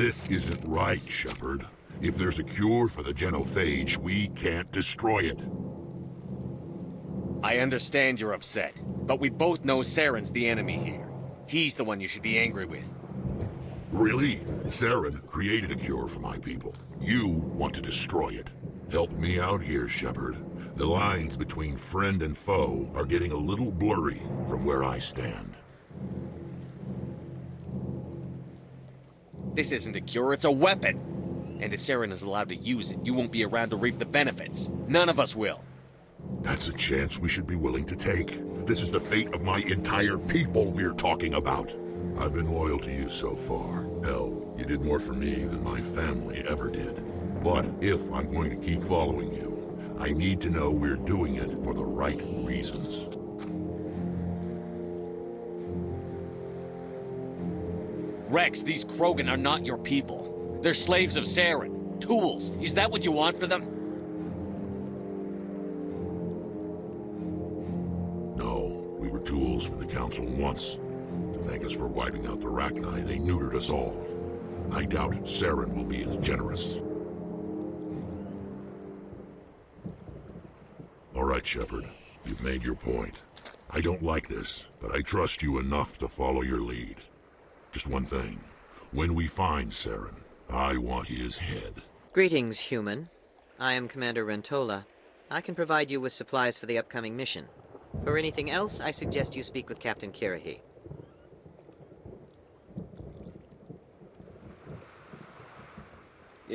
This isn't right, Shepard. If there's a cure for the genophage, we can't destroy it. I understand you're upset, but we both know Saren's the enemy here. He's the one you should be angry with. Really? Saren created a cure for my people. You want to destroy it. Help me out here, Shepard. The lines between friend and foe are getting a little blurry from where I stand. This isn't a cure, it's a weapon! And if Saren is allowed to use it, you won't be around to reap the benefits. None of us will. That's a chance we should be willing to take. This is the fate of my entire people we're talking about. I've been loyal to you so far. Hell, you did more for me than my family ever did. But if I'm going to keep following you, I need to know we're doing it for the right reasons. Rex, these Krogan are not your people. They're slaves of Saren. Tools. Is that what you want for them? No, we were tools for the Council once. To thank us for wiping out the Rachni, they neutered us all. I doubt Saren will be as generous. All right, Shepard. You've made your point. I don't like this, but I trust you enough to follow your lead. Just one thing. When we find Saren, I want his head. Greetings, human. I am Commander Rentola. I can provide you with supplies for the upcoming mission. For anything else, I suggest you speak with Captain Kirahi.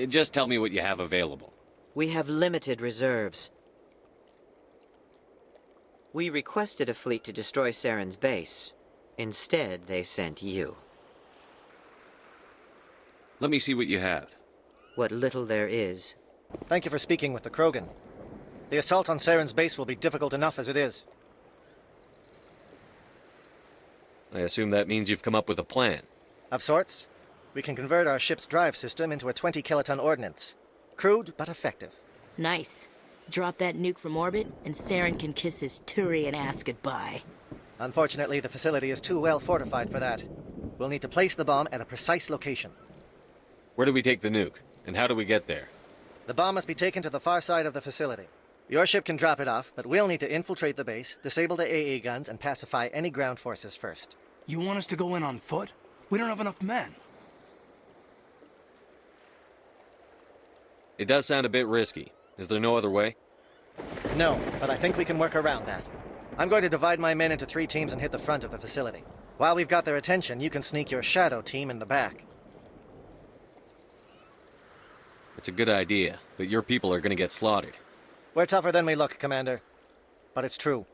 Just tell me what you have available. We have limited reserves. We requested a fleet to destroy Saren's base. Instead, they sent you. Let me see what you have. What little there is. Thank you for speaking with the Krogan. The assault on Saren's base will be difficult enough as it is. I assume that means you've come up with a plan. Of sorts. We can convert our ship's drive system into a 20-kiloton ordnance. Crude, but effective. Nice. Drop that nuke from orbit, and Saren can kiss his Turian ass goodbye. Unfortunately, the facility is too well fortified for that. We'll need to place the bomb at a precise location. Where do we take the nuke? And how do we get there? The bomb must be taken to the far side of the facility. Your ship can drop it off, but we'll need to infiltrate the base, disable the AA guns, and pacify any ground forces first. You want us to go in on foot? We don't have enough men. It does sound a bit risky. Is there no other way? No, but I think we can work around that. I'm going to divide my men into 3 teams and hit the front of the facility. While we've got their attention, you can sneak your shadow team in the back. It's a good idea, but your people are going to get slaughtered. We're tougher than we look, Commander. But it's true.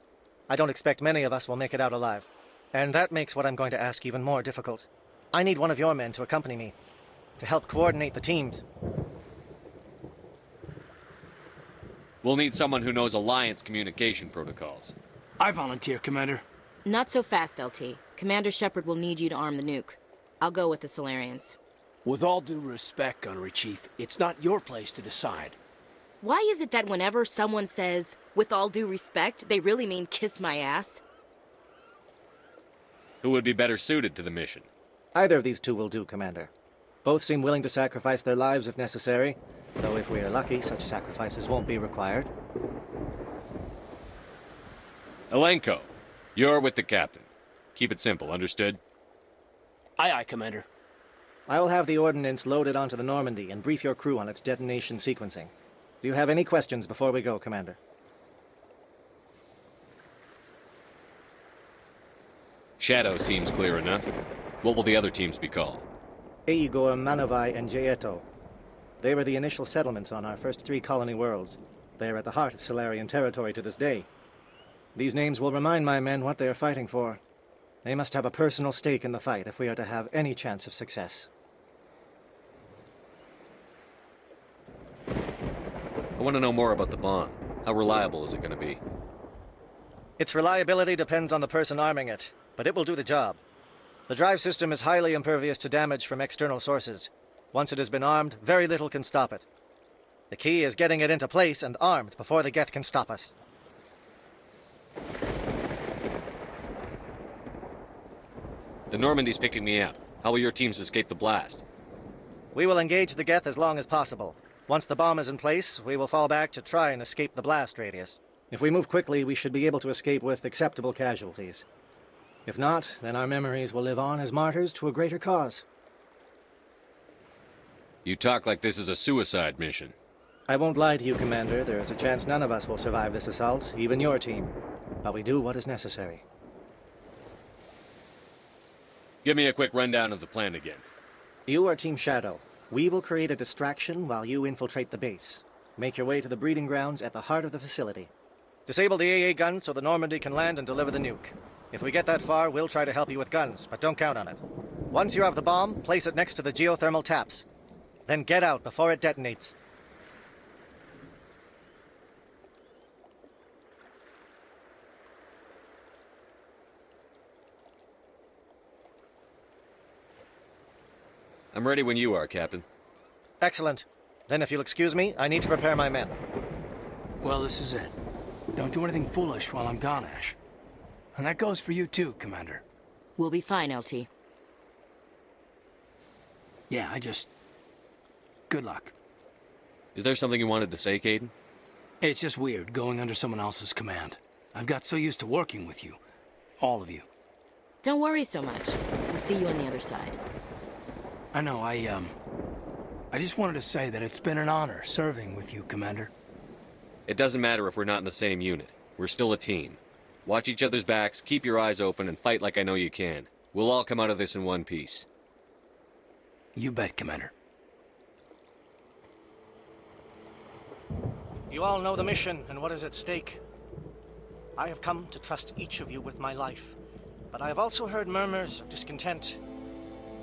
I don't expect many of us will make it out alive. And that makes what I'm going to ask even more difficult. I need one of your men to accompany me, to help coordinate the teams. We'll need someone who knows Alliance communication protocols. I volunteer, Commander. Not so fast, LT. Commander Shepard will need you to arm the nuke. I'll go with the Solarians. With all due respect, Gunnery Chief, it's not your place to decide. Why is it that whenever someone says, with all due respect, they really mean kiss my ass? Who would be better suited to the mission? Either of these 2 will do, Commander. Both seem willing to sacrifice their lives if necessary, though if we are lucky, such sacrifices won't be required. Alenko, you're with the captain. Keep it simple, understood? Aye, aye, Commander. I will have the ordnance loaded onto the Normandy and brief your crew on its detonation sequencing. Do you have any questions before we go, Commander? Shadow seems clear enough. What will the other teams be called? Igor, Manovai, and Jaeto. They were the initial settlements on our first 3 colony worlds. They are at the heart of Solarian territory to this day. These names will remind my men what they are fighting for. They must have a personal stake in the fight if we are to have any chance of success. I want to know more about the bomb. How reliable is it going to be? Its reliability depends on the person arming it, but it will do the job. The drive system is highly impervious to damage from external sources. Once it has been armed, very little can stop it. The key is getting it into place and armed before the Geth can stop us. The Normandy's picking me up. How will your teams escape the blast? We will engage the Geth as long as possible. Once the bomb is in place, we will fall back to try and escape the blast radius. If we move quickly, we should be able to escape with acceptable casualties. If not, then our memories will live on as martyrs to a greater cause. You talk like this is a suicide mission. I won't lie to you, Commander. There is a chance none of us will survive this assault, even your team. But we do what is necessary. Give me a quick rundown of the plan again. You are Team Shadow. We will create a distraction while you infiltrate the base. Make your way to the breeding grounds at the heart of the facility. Disable the AA guns so the Normandy can land and deliver the nuke. If we get that far, we'll try to help you with guns, but don't count on it. Once you have the bomb, place it next to the geothermal taps. Then get out before it detonates. I'm ready when you are, Captain. Excellent. Then if you'll excuse me, I need to prepare my men. Well, this is it. Don't do anything foolish while I'm gone, Ash. And that goes for you too, Commander. We'll be fine, LT. Yeah, Good luck. Is there something you wanted to say, Caden? It's just weird going under someone else's command. I've got so used to working with you. All of you. Don't worry so much. We'll see you on the other side. I know, I just wanted to say that it's been an honor serving with you, Commander. It doesn't matter if we're not in the same unit. We're still a team. Watch each other's backs, keep your eyes open, and fight like I know you can. We'll all come out of this in one piece. You bet, Commander. You all know the mission and what is at stake. I have come to trust each of you with my life, but I have also heard murmurs of discontent.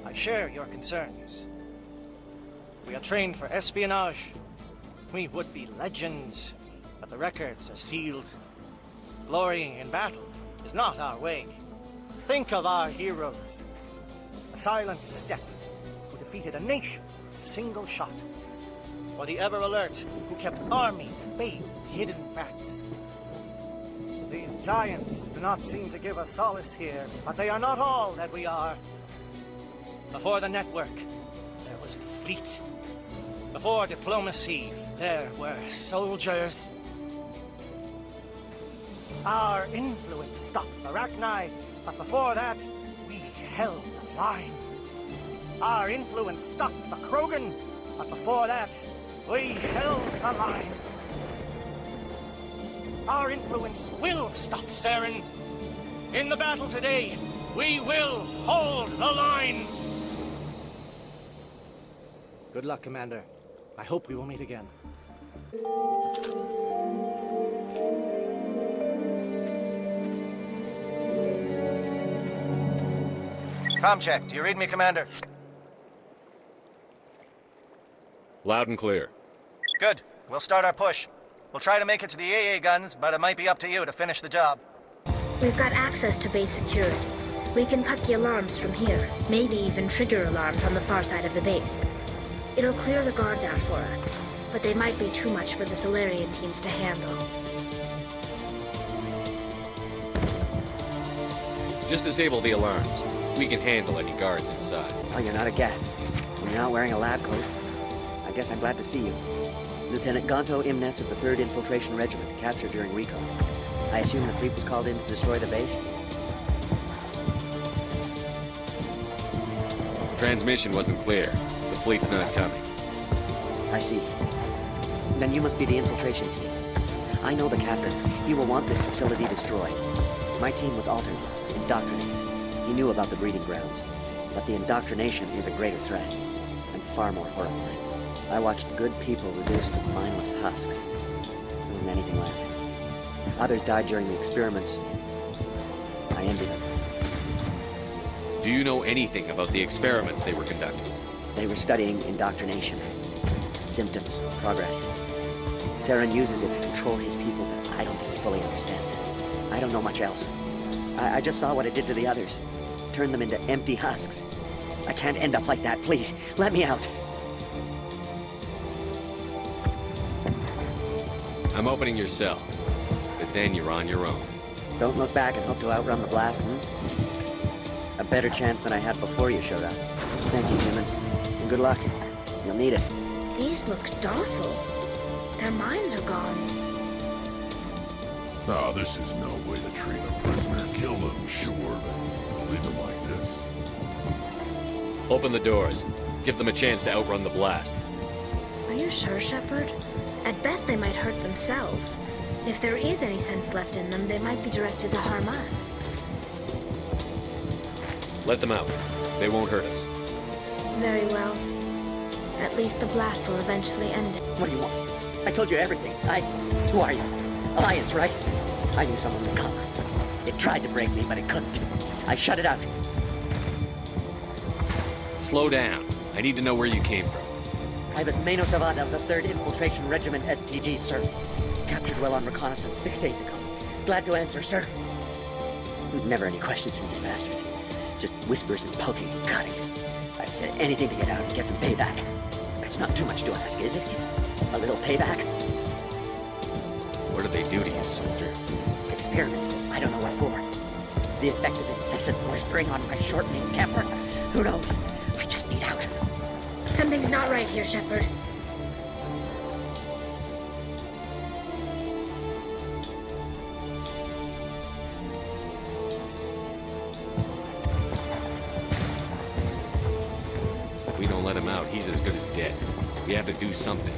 I share your concerns. We are trained for espionage. We would be legends, but the records are sealed. Glorying in battle is not our way. Think of our heroes. A silent step who defeated a nation with a single shot. Or the ever-alert who kept armies at bay with hidden facts. These giants do not seem to give us solace here, but they are not all that we are. Before the network, there was the fleet. Before diplomacy, there were soldiers. Our influence stopped the Arachni, but before that, we held the line. Our influence stopped the Krogan, but before that, we held the line. Our influence will stop Saren. In the battle today, we will hold the line. Good luck, Commander. I hope we will meet again. Comm check. Do you read me, Commander? Loud and clear. Good. We'll start our push. We'll try to make it to the AA guns, but it might be up to you to finish the job. We've got access to base security. We can cut the alarms from here, maybe even trigger alarms on the far side of the base. It'll clear the guards out for us, but they might be too much for the Solarian teams to handle. Just disable the alarms. We can handle any guards inside. Oh, you're not a Geth. And you're not wearing a lab coat. I guess I'm glad to see you. Lieutenant Gonto Imnes of the 3rd Infiltration Regiment, captured during recon. I assume the fleet was called in to destroy the base? Transmission wasn't clear. The fleet's not coming. I see. Then you must be the infiltration team. I know the captain. He will want this facility destroyed. My team was altered, indoctrinated. He knew about the breeding grounds. But the indoctrination is a greater threat, and far more horrifying. I watched good people reduced to mindless husks. There wasn't anything left. Others died during the experiments. I envy them. Do you know anything about the experiments they were conducting? They were studying indoctrination. Symptoms, progress. Saren uses it to control his people, but I don't think he fully understands it. I don't know much else. I just saw what it did to the others. Turned them into empty husks. I can't end up like that, please. Let me out. I'm opening your cell, but then you're on your own. Don't look back and hope to outrun the blast, A better chance than I had before you showed up. Thank you, human. And good luck. You'll need it. These look docile. Their minds are gone. No, this is no way to treat a prisoner. Kill them, sure, but leave them like this. Open the doors. Give them a chance to outrun the blast. Are you sure, Shepard? At best, they might hurt themselves. If there is any sense left in them, they might be directed to harm us. Let them out. They won't hurt us. Very well. At least the blast will eventually end it. What do you want? I told you everything. Who are you? Alliance, right? I knew someone would come. It tried to break me, but it couldn't. I shut it out. Slow down. I need to know where you came from. Private Mano Savada of the 3rd Infiltration Regiment STG, sir. Captured well on reconnaissance 6 days ago. Glad to answer, sir. Never any questions from these bastards. Just whispers and poking and cutting. I've said anything to get out and get some payback. It's not too much to ask, is it? A little payback? What do they do to you, soldier? Experiments, but I don't know what for. The effect of incessant whispering on my shortening temper? Who knows? I just need out. Something's not right here, Shepard. If we don't let him out, he's as good as dead. We have to do something.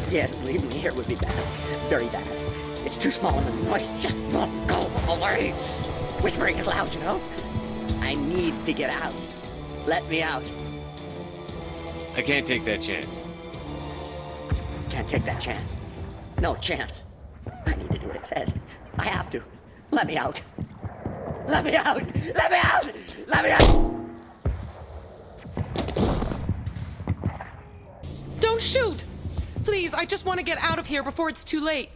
Yes, leaving me here would be bad. Very bad. It's too small and the noise just won't go away. Whispering is loud, you know? I need to get out. Let me out. I can't take that chance. Can't take that chance. No chance. I need to do what it says. I have to. Let me out. Let me out! Let me out! Let me out! Don't shoot! Please, I just want to get out of here before it's too late.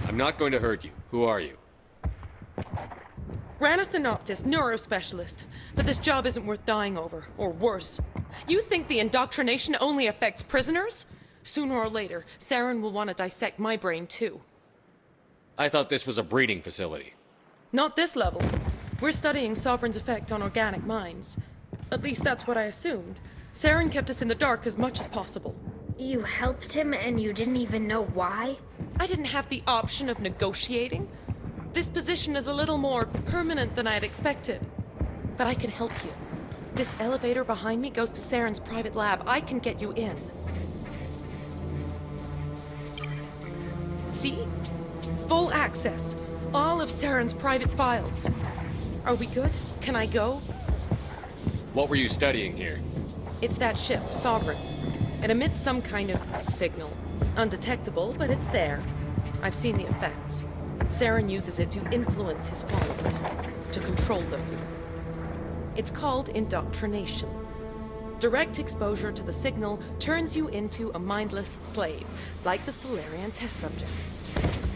I'm not going to hurt you. Who are you? Ranathanoptis, neurospecialist. But this job isn't worth dying over, or worse. You think the indoctrination only affects prisoners? Sooner or later, Saren will want to dissect my brain too. I thought this was a breeding facility. Not this level. We're studying Sovereign's effect on organic minds. At least that's what I assumed. Saren kept us in the dark as much as possible. You helped him and you didn't even know why? I didn't have the option of negotiating. This position is a little more permanent than I had expected. But I can help you. This elevator behind me goes to Saren's private lab. I can get you in. See? Full access. All of Saren's private files. Are we good? Can I go? What were you studying here? It's that ship, Sovereign. It emits some kind of signal. Undetectable, but it's there. I've seen the effects. Saren uses it to influence his followers, to control them. It's called indoctrination. Direct exposure to the signal turns you into a mindless slave, like the Solarian test subjects.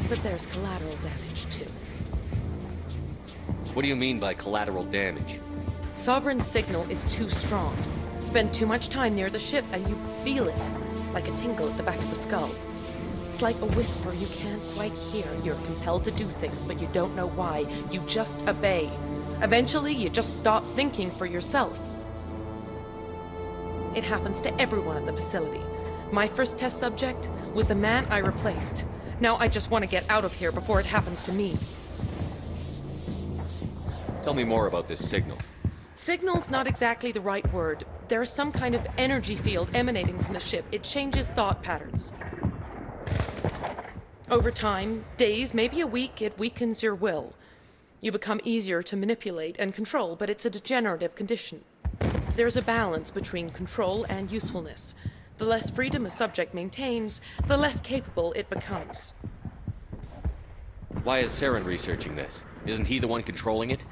But there's collateral damage, too. What do you mean by collateral damage? Sovereign's signal is too strong. Spend too much time near the ship and you feel it, like a tingle at the back of the skull. It's like a whisper you can't quite hear. You're compelled to do things, but you don't know why. You just obey. Eventually, you just stop thinking for yourself. It happens to everyone at the facility. My first test subject was the man I replaced. Now I just want to get out of here before it happens to me. Tell me more about this signal. Signal's not exactly the right word. There's some kind of energy field emanating from the ship. It changes thought patterns. Over time, days, maybe a week, it weakens your will. You become easier to manipulate and control, but it's a degenerative condition. There's a balance between control and usefulness. The less freedom a subject maintains, the less capable it becomes. Why is Saren researching this? Isn't he the one controlling it?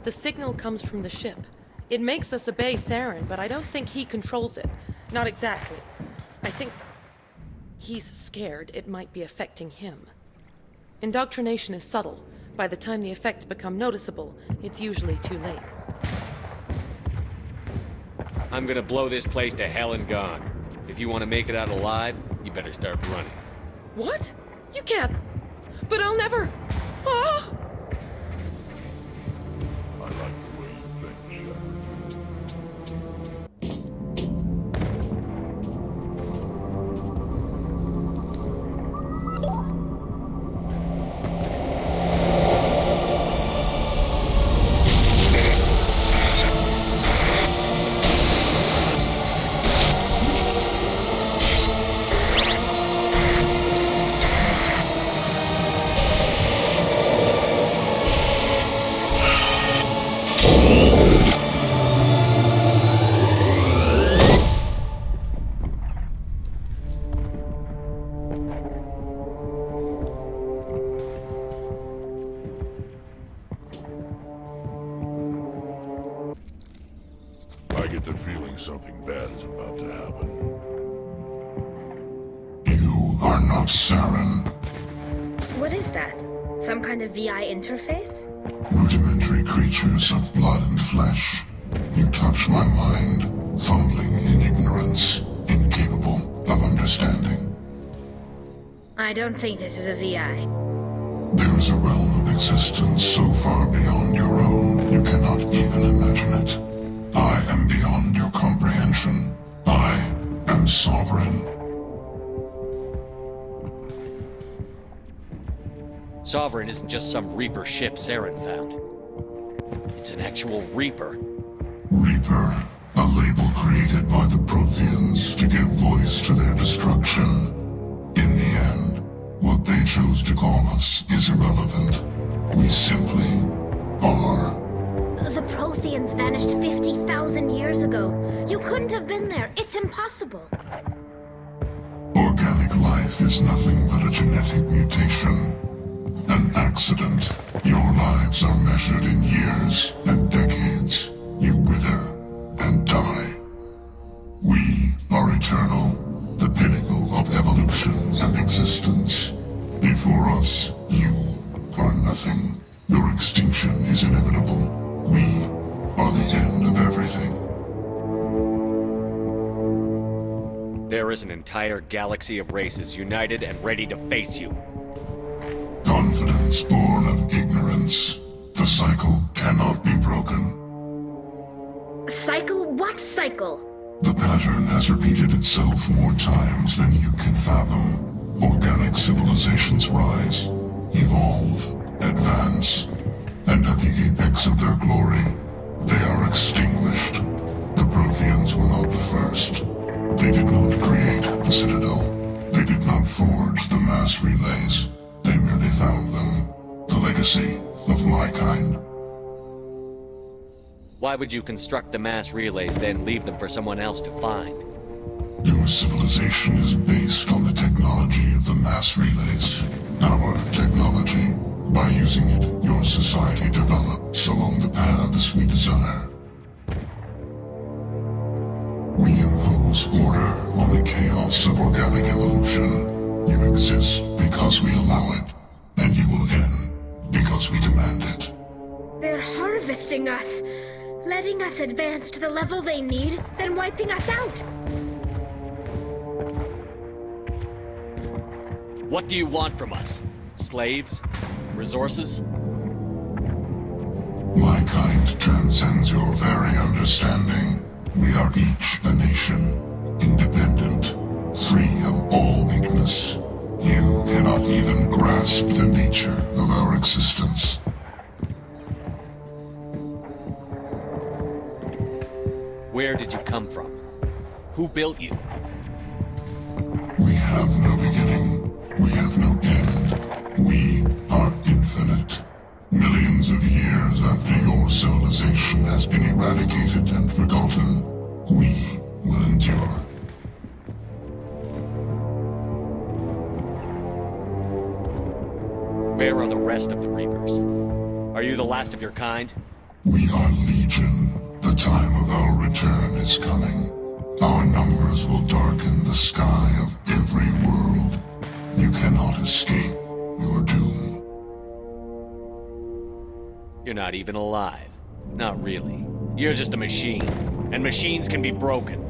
The signal comes from the ship. It makes us obey Saren, but I don't think he controls it. Not exactly. I think he's scared it might be affecting him. Indoctrination is subtle. By the time the effects become noticeable, it's usually too late. I'm gonna blow this place to hell and gone. If you want to make it out alive, you better start running. What? You can't. But I'll never. Ah! I like the way you think, Shepard. I get the feeling something bad is about to happen. You are not Saren. What is that? Some kind of VI interface? Rudimentary creatures of blood and flesh. You touch my mind, fumbling in ignorance, incapable of understanding. I don't think this is a VI. There is a realm of existence so far beyond your own, you cannot even imagine it. I am beyond your comprehension. I am sovereign. Sovereign isn't just some Reaper ship Saren found. It's an actual Reaper. Reaper, a label created by the Protheans to give voice to their destruction. In the end, what they chose to call us is irrelevant. We simply are. The Protheans vanished 50,000 years ago. You couldn't have been there. It's impossible. Organic life is nothing but a genetic mutation. An accident. Your lives are measured in years and decades. You wither and die. We are eternal, the pinnacle of evolution and existence. Before us, you are nothing. Your extinction is inevitable. We are the end of everything. There is an entire galaxy of races united and ready to face you. Confidence born of ignorance. The cycle cannot be broken. Cycle? What cycle? The pattern has repeated itself more times than you can fathom. Organic civilizations rise, evolve, advance, and at the apex of their glory, they are extinguished. The Protheans were not the first. They did not create the Citadel. They did not forge the mass relays. They merely found them. The legacy of my kind. Why would you construct the mass relays, then leave them for someone else to find? Your civilization is based on the technology of the mass relays. Our technology. By using it, your society develops along the paths we desire. We impose order on the chaos of organic evolution. You exist because we allow it, and you will end because we demand it. They're harvesting us, letting us advance to the level they need, then wiping us out. What do you want from us? Slaves? Resources? My kind transcends your very understanding. We are each a nation, independent, free of all weakness. You cannot even grasp the nature of our existence. Where did you come from? Who built you? We have no beginning. We have no end. We are infinite. Millions of years after your civilization has been eradicated and forgotten, we will endure. Where are the rest of the Reapers? Are you the last of your kind? We are legion. The time of our return is coming. Our numbers will darken the sky of every world. You cannot escape your doom. You're not even alive. Not really. You're just a machine. And machines can be broken.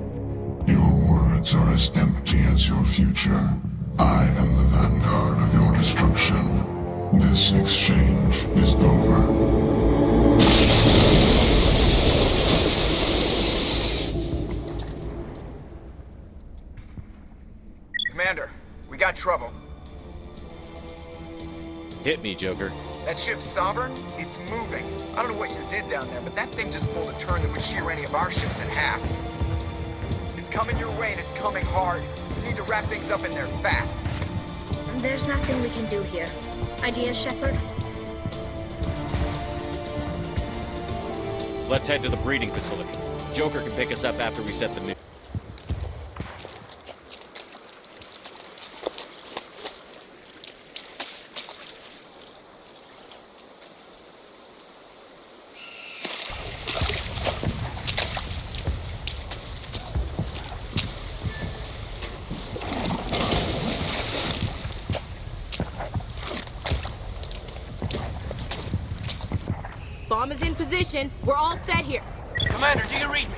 Your words are as empty as your future. I am the vanguard of your destruction. This exchange is over. Commander, we got trouble. Hit me, Joker. That ship's Sovereign? It's moving. I don't know what you did down there, but that thing just pulled a turn that would shear any of our ships in half. It's coming your way and it's coming hard. You need to wrap things up in there fast. There's nothing we can do here. Ideas, Shepard? Let's head to the breeding facility. Joker can pick us up after we set the nuke. Bomb is in position. We're all set here. Commander, do you read me?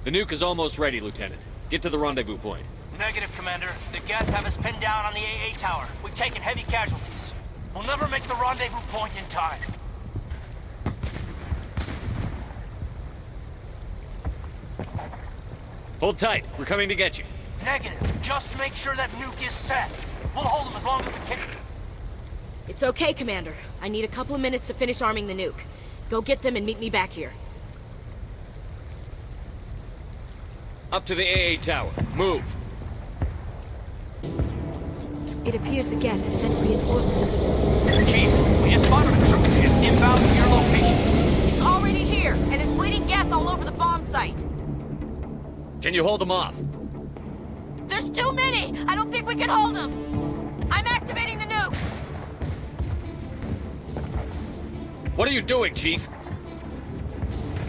The nuke is almost ready, Lieutenant. Get to the rendezvous point. Negative, Commander. The Geth have us pinned down on the AA tower. We've taken heavy casualties. We'll never make the rendezvous point in time. Hold tight. We're coming to get you. Negative. Just make sure that nuke is set. We'll hold them as long as we can. It's okay, Commander. I need a couple of minutes to finish arming the nuke. Go get them and meet me back here. Up to the AA tower. Move. It appears the Geth have sent reinforcements. Chief, we just spotted a troop ship inbound to your location. It's already here, and is bleeding Geth all over the bomb site. Can you hold them off? There's too many! I don't think we can hold them! I'm activating the nuke! What are you doing, Chief?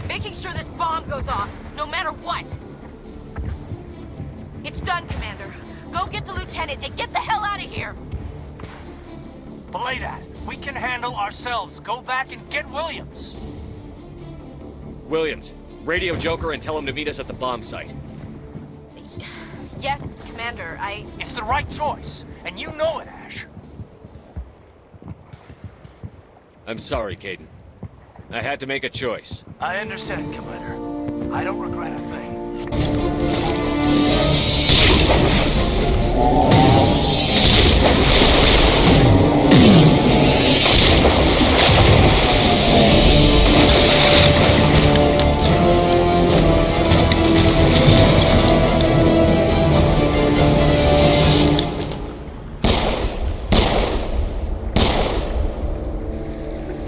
Making sure this bomb goes off, no matter what! It's done, Commander. Go get the Lieutenant and get the hell out of here! Belay that. We can handle ourselves. Go back and get Williams. Williams, radio Joker and tell him to meet us at the bomb site. Yes, Commander, It's the right choice, and you know it, Ash. I'm sorry, Caden. I had to make a choice. I understand, Commander. I don't regret a thing.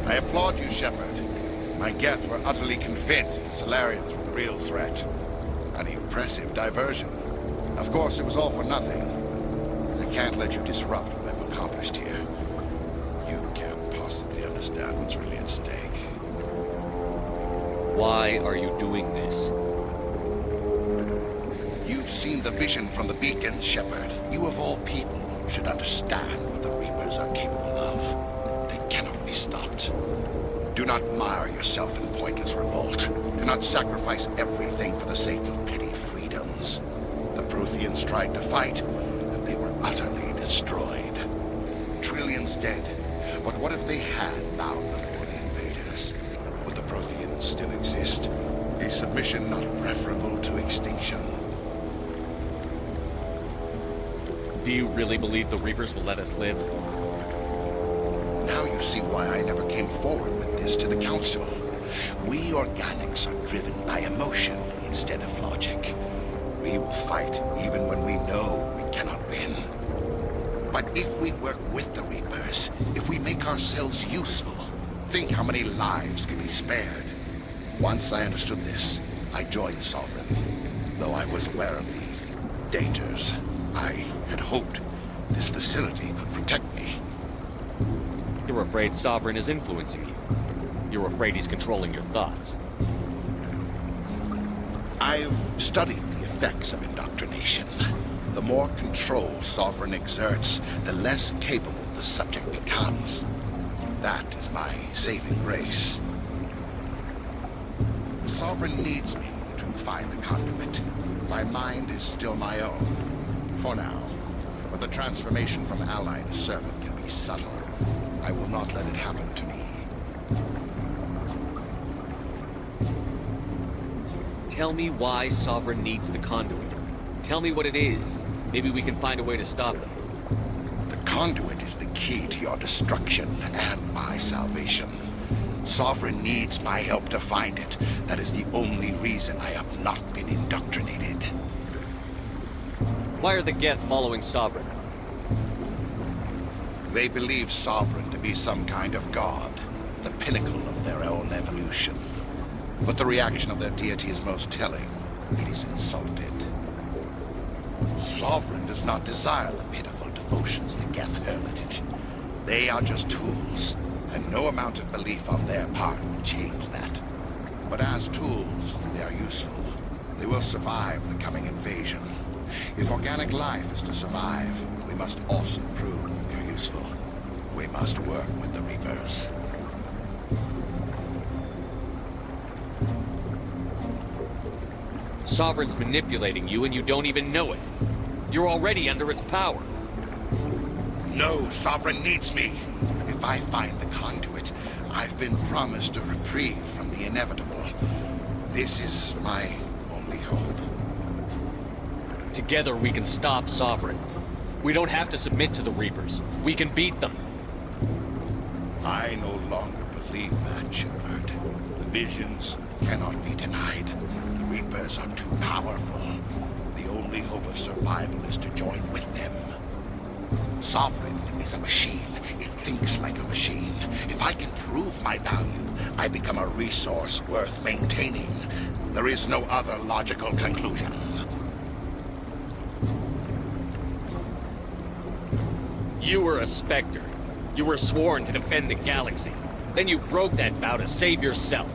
I applaud you, Shepard. My Geth were utterly convinced the Solarians were the real threat. An impressive diversion. Of course, it was all for nothing. I can't let you disrupt what I've accomplished here. You can't possibly understand what's really at stake. Why are you doing this? You've seen the vision from the beacons, Shepard. You of all people should understand what the Reapers are capable of. They cannot be stopped. Do not mire yourself in pointless revolt. Do not sacrifice everything for the sake of petty freedoms. The Protheans tried to fight, and they were utterly destroyed. Trillions dead. But what if they had bowed before the invaders? Would the Protheans still exist? Is submission not preferable to extinction? Do you really believe the Reapers will let us live? Now you see why I never came forward with this to the Council. We organics are driven by emotion instead of logic. We will fight even when we know we cannot win. But if we work with the Reapers, if we make ourselves useful, think how many lives can be spared. Once I understood this, I joined Sovereign, though I was aware of the dangers. I had hoped this facility could protect me. You're afraid Sovereign is influencing you. You're afraid he's controlling your thoughts. I've studied the effects of indoctrination. The more control Sovereign exerts, the less capable the subject becomes. That is my saving grace. Sovereign needs me to find the conduit. My mind is still my own, for now. But the transformation from ally to servant can be subtle. I will not let it happen to me. Tell me why Sovereign needs the conduit. Tell me what it is. Maybe we can find a way to stop them. The conduit is the key to your destruction and my salvation. Sovereign needs my help to find it. That is the only reason I have not been indoctrinated. Why are the Geth following Sovereign? They believe Sovereign to be some kind of god, the pinnacle of their own evolution. But the reaction of their deity is most telling. It is insulted. Sovereign does not desire the pitiful devotions the Geth hurl at it. They are just tools, and no amount of belief on their part will change that. But as tools, they are useful. They will survive the coming invasion. If organic life is to survive, we must also prove they're useful. We must work with the Reapers. Sovereign's manipulating you and you don't even know it. You're already under its power. No, Sovereign needs me. If I find the conduit, I've been promised a reprieve from the inevitable. This is my only hope. Together we can stop Sovereign. We don't have to submit to the Reapers. We can beat them. I no longer believe that, Shepard. The visions cannot be denied. The Reapers are too powerful. The only hope of survival is to join with them. Sovereign is a machine. It thinks like a machine. If I can prove my value, I become a resource worth maintaining. There is no other logical conclusion. You were a Spectre. You were sworn to defend the galaxy. Then you broke that vow to save yourself.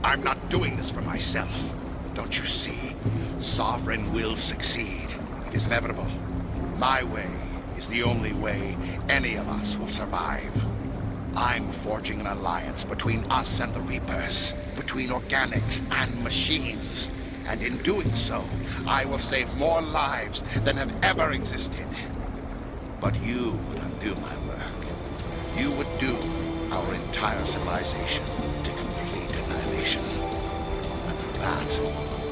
I'm not doing this for myself. Don't you see? Sovereign will succeed. It is inevitable. My way is the only way any of us will survive. I'm forging an alliance between us and the Reapers, between organics and machines. And in doing so, I will save more lives than have ever existed. But you would undo my work. You would doom our entire civilization to complete annihilation. And for that,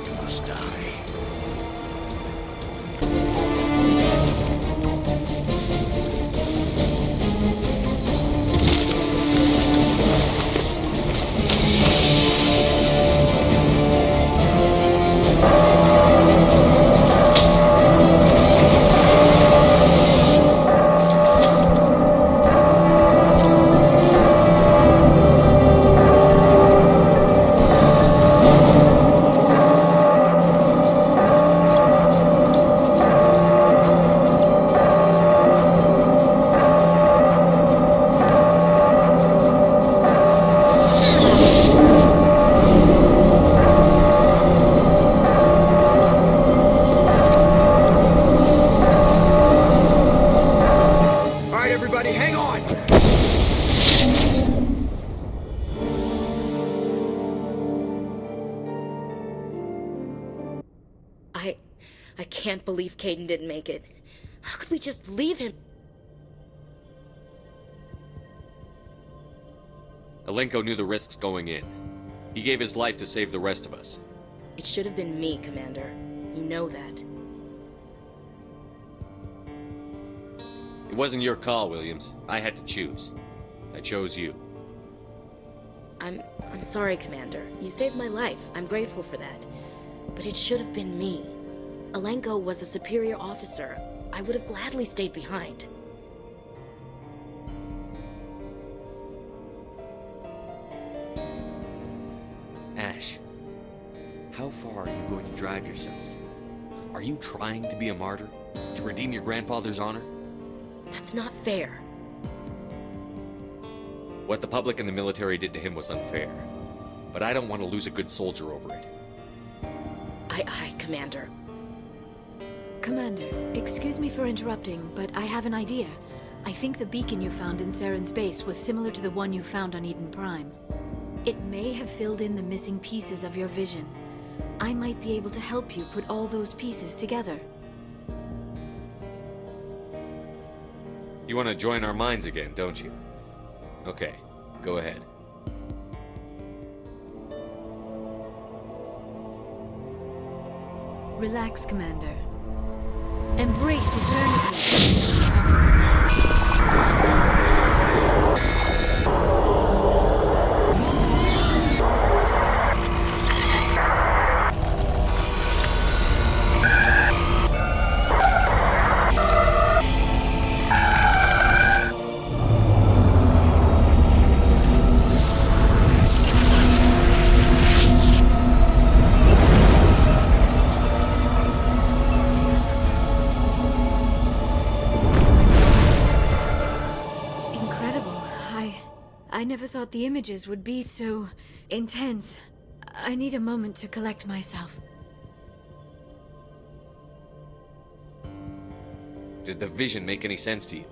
you must die. I can't believe Caden didn't make it. How could we just leave him? Alenko knew the risks going in. He gave his life to save the rest of us. It should have been me, Commander. You know that. It wasn't your call, Williams. I had to choose. I chose you. I'm sorry, Commander. You saved my life. I'm grateful for that. But it should have been me. Alenko was a superior officer. I would have gladly stayed behind. Ash, how far are you going to drive yourself? Are you trying to be a martyr? To redeem your grandfather's honor? That's not fair. What the public and the military did to him was unfair. But I don't want to lose a good soldier over it. Aye, Commander. Commander, excuse me for interrupting, but I have an idea. I think the beacon you found in Saren's base was similar to the one you found on Eden Prime. It may have filled in the missing pieces of your vision. I might be able to help you put all those pieces together. You want to join our minds again, don't you? Okay, go ahead. Relax, Commander. Embrace eternity. I never thought the images would be so intense. I need a moment to collect myself. Did the vision make any sense to you?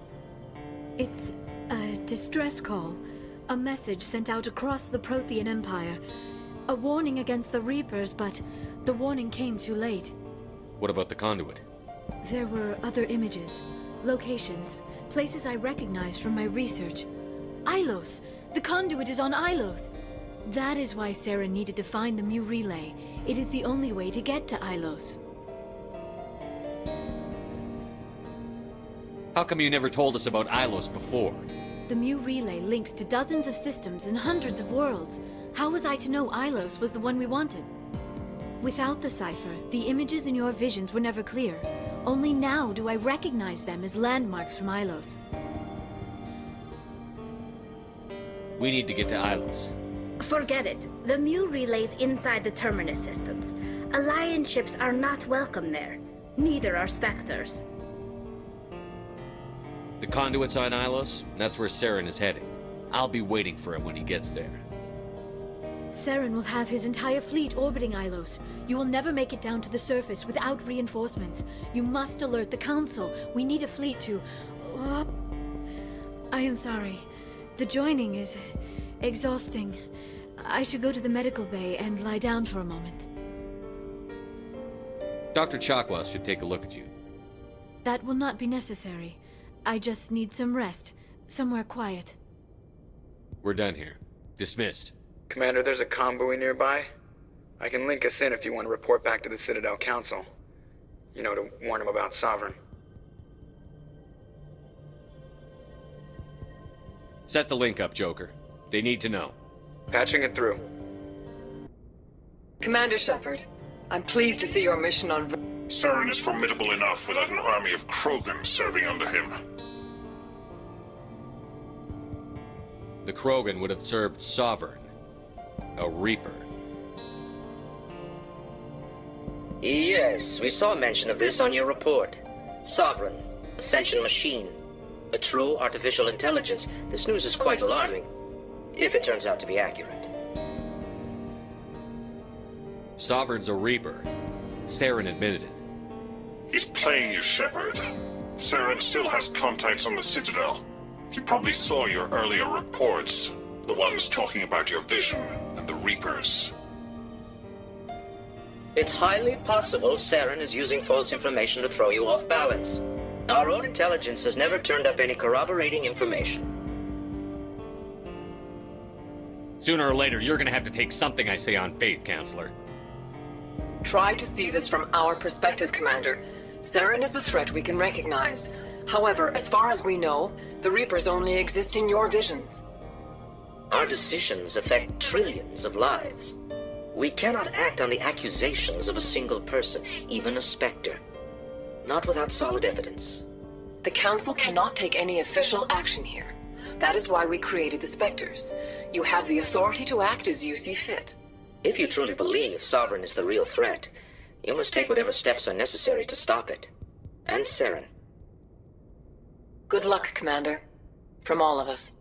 It's a distress call. A message sent out across the Prothean Empire. A warning against the Reapers, but the warning came too late. What about the conduit? There were other images, locations, places I recognized from my research. Ilos! The conduit is on Ilos! That is why Sarah needed to find the Mu relay. It is the only way to get to Ilos. How come you never told us about Ilos before? The Mu relay links to dozens of systems and hundreds of worlds. How was I to know Ilos was the one we wanted? Without the cipher, the images in your visions were never clear. Only now do I recognize them as landmarks from Ilos. We need to get to Ilos. Forget it. The Mu relay's inside the Terminus systems. Alliance ships are not welcome there. Neither are Spectres. The conduit's on Ilos, and that's where Saren is heading. I'll be waiting for him when he gets there. Saren will have his entire fleet orbiting Ilos. You will never make it down to the surface without reinforcements. You must alert the Council. We need a fleet to... I am sorry. The joining is exhausting. I should go to the medical bay and lie down for a moment. Dr. Chakwas should take a look at you. That will not be necessary. I just need some rest. Somewhere quiet. We're done here. Dismissed. Commander, there's a convoy nearby. I can link us in if you want to report back to the Citadel Council. You know, to warn them about Sovereign. Set the link up, Joker. They need to know. Patching it through. Commander Shepard, I'm pleased to see your mission on... Saren is formidable enough without an army of Krogan serving under him. The Krogan would have served Sovereign. A Reaper. Yes, we saw mention of this on your report. Sovereign, Ascension Machine. A true artificial intelligence. This news is quite alarming, if it turns out to be accurate. Sovereign's a Reaper. Saren admitted it. He's playing you, Shepard. Saren still has contacts on the Citadel. He probably saw your earlier reports, the ones talking about your vision and the Reapers. It's highly possible Saren is using false information to throw you off balance. Our own intelligence has never turned up any corroborating information. Sooner or later, you're gonna have to take something I say on faith, Counselor. Try to see this from our perspective, Commander. Saren is a threat we can recognize. However, as far as we know, the Reapers only exist in your visions. Our decisions affect trillions of lives. We cannot act on the accusations of a single person, even a Spectre. Not without solid evidence. The Council cannot take any official action here. That is why we created the Spectres. You have the authority to act as you see fit. If you truly believe Sovereign is the real threat, you must take whatever steps are necessary to stop it. And Saren. Good luck, Commander. From all of us.